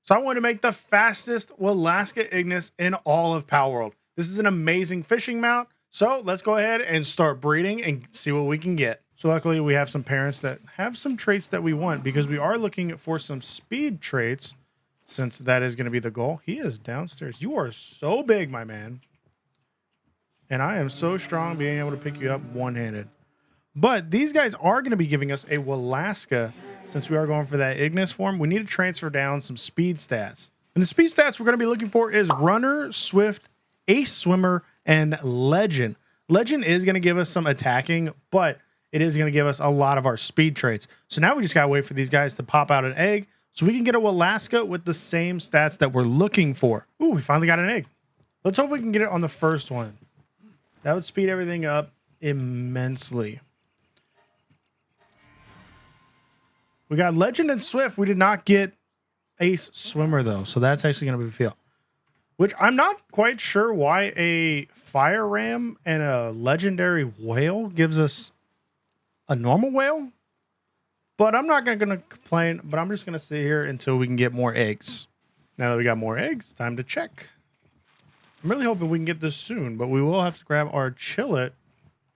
So I want to make the fastest Whalaska Ignis in all of Palworld. This is an amazing fishing mount. So let's go ahead and start breeding and see what we can get. So luckily we have some parents that have some traits that we want because we are looking for some speed traits since that is going to be the goal. He is downstairs. You are so big, my man. And I am so strong being able to pick you up one-handed. But these guys are going to be giving us a Whalaska. Since we are going for that Ignis form, we need to transfer down some speed stats. And the speed stats we're going to be looking for is Runner, Swift, Ace Swimmer, and Legend. Legend is going to give us some attacking, but it is going to give us a lot of our speed traits. So now we just got to wait for these guys to pop out an egg so we can get a Whalaska with the same stats that we're looking for. Ooh, we finally got an egg. Let's hope we can get it on the first one. That would speed everything up immensely. We got Legend and Swift. We did not get Ace Swimmer, though. So that's actually going to be a fail. Which I'm not quite sure why a Fire Ram and a Legendary Whale gives us a normal whale. But I'm not going to complain. But I'm just going to sit here until we can get more eggs. Now that we got more eggs, time to check. I'm really hoping we can get this soon. But we will have to grab our Chillet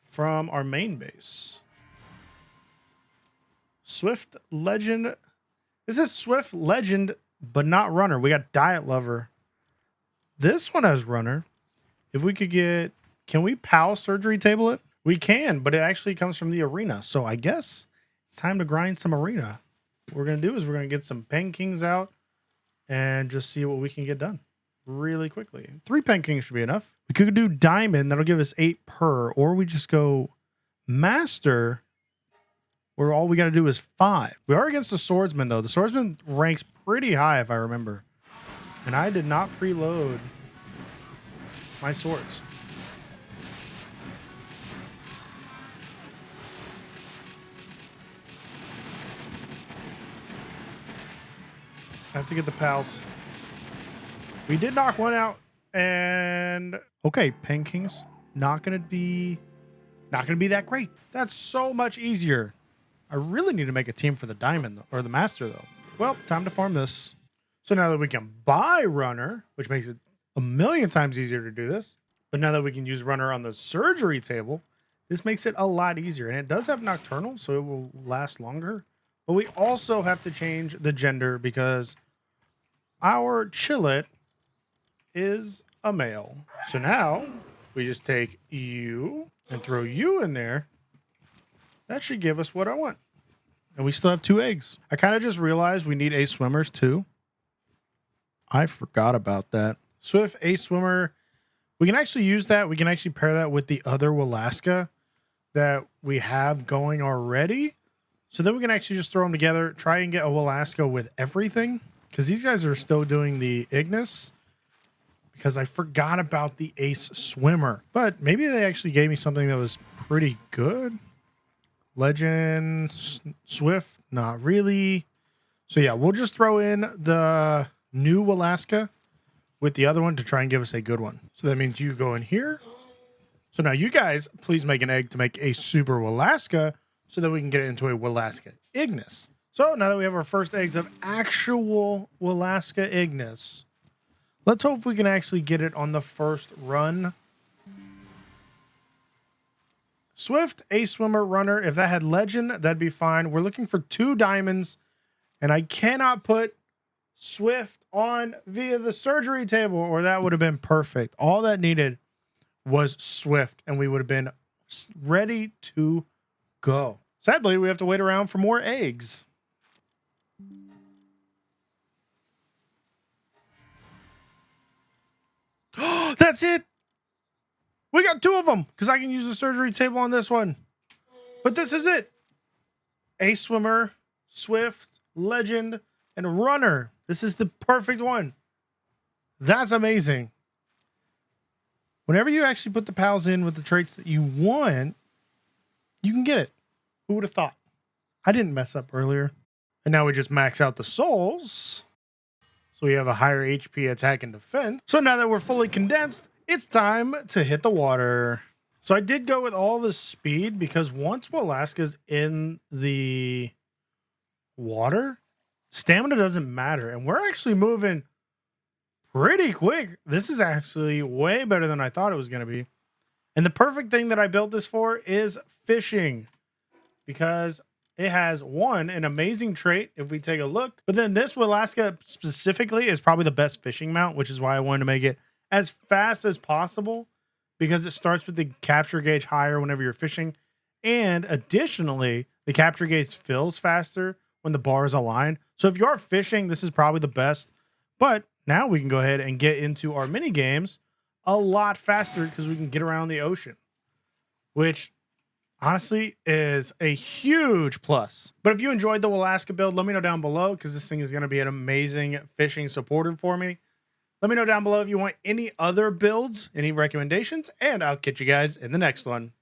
from our main base. Swift, Legend. This is Swift, Legend, but not Runner. We got Diet Lover. This one has Runner. If we could get... Can we PAL surgery table it? We can, but it actually comes from the arena. So I guess it's time to grind some arena. What we're going to do is we're going to get some Pen Kings out and just see what we can get done really quickly. 3 Pen Kings should be enough. We could do Diamond. That'll give us 8 per. Or we just go Master... where all we got to do is 5. We are against the Swordsman, though. The Swordsman ranks pretty high, if I remember. And I did not preload my swords. I have to get the pals. We did knock one out. And... okay, Pen Kings. Not going to be that great. That's so much easier. I really need to make a team for the Diamond, or the Master, though. Well, time to farm this. So now that we can buy Runner, which makes it a million times easier to do this, but now that we can use Runner on the surgery table, this makes it a lot easier. And it does have Nocturnal, so it will last longer. But we also have to change the gender because our Chillet is a male. So now we just take you and throw you in there. That should give us what I want. And we still have 2 eggs. I kind of just realized we need Ace Swimmers too. I forgot about that. Swift, Ace Swimmer. We can actually use that. We can actually pair that with the other Whalaska that we have going already. So then we can actually just throw them together, try and get a Whalaska with everything. Because these guys are still doing the Ignis. Because I forgot about the Ace Swimmer. But maybe they actually gave me something that was pretty good. Legend, Swift, not really. So yeah, we'll just throw in the new Whalaska with the other one to try and give us a good one. So that means you go in here. So now you guys, please make an egg to make a Super Whalaska so that we can get it into a Whalaska Ignis. So now that we have our first eggs of actual Whalaska Ignis, let's hope we can actually get it on the first run. Swift, Ace Swimmer, Runner. If that had Legend, that'd be fine. We're looking for 2 diamonds, and I cannot put Swift on via the surgery table, or that would have been perfect. All that needed was Swift, and we would have been ready to go. Sadly, we have to wait around for more eggs. That's it. We got 2 of them because I can use the surgery table on this one. But this is it. Ace Swimmer, Swift, Legend, and Runner. This is the perfect one. That's amazing. Whenever you actually put the pals in with the traits that you want, you can get it. Who would have thought? I didn't mess up earlier. And now we just max out the souls. So we have a higher HP, attack, and defense. So now that we're fully condensed, it's time to hit the water. So I did go with all the speed because once Whalaska's in the water, Stamina doesn't matter. And we're actually moving pretty quick. This is actually way better than I thought it was going to be. And the perfect thing that I built this for is fishing, because it has an amazing trait if we take a look. But then this Whalaska specifically is probably the best fishing mount, which is why I wanted to make it as fast as possible, because it starts with the capture gauge higher whenever you're fishing. And additionally, the capture gauge fills faster when the bar is aligned. So if you are fishing, this is probably the best. But now we can go ahead and get into our mini games a lot faster because we can get around the ocean, which honestly is a huge plus. But if you enjoyed the Whalaska build, let me know down below, because this thing is going to be an amazing fishing supporter for me. Let me know down below if you want any other builds, any recommendations, and I'll catch you guys in the next one.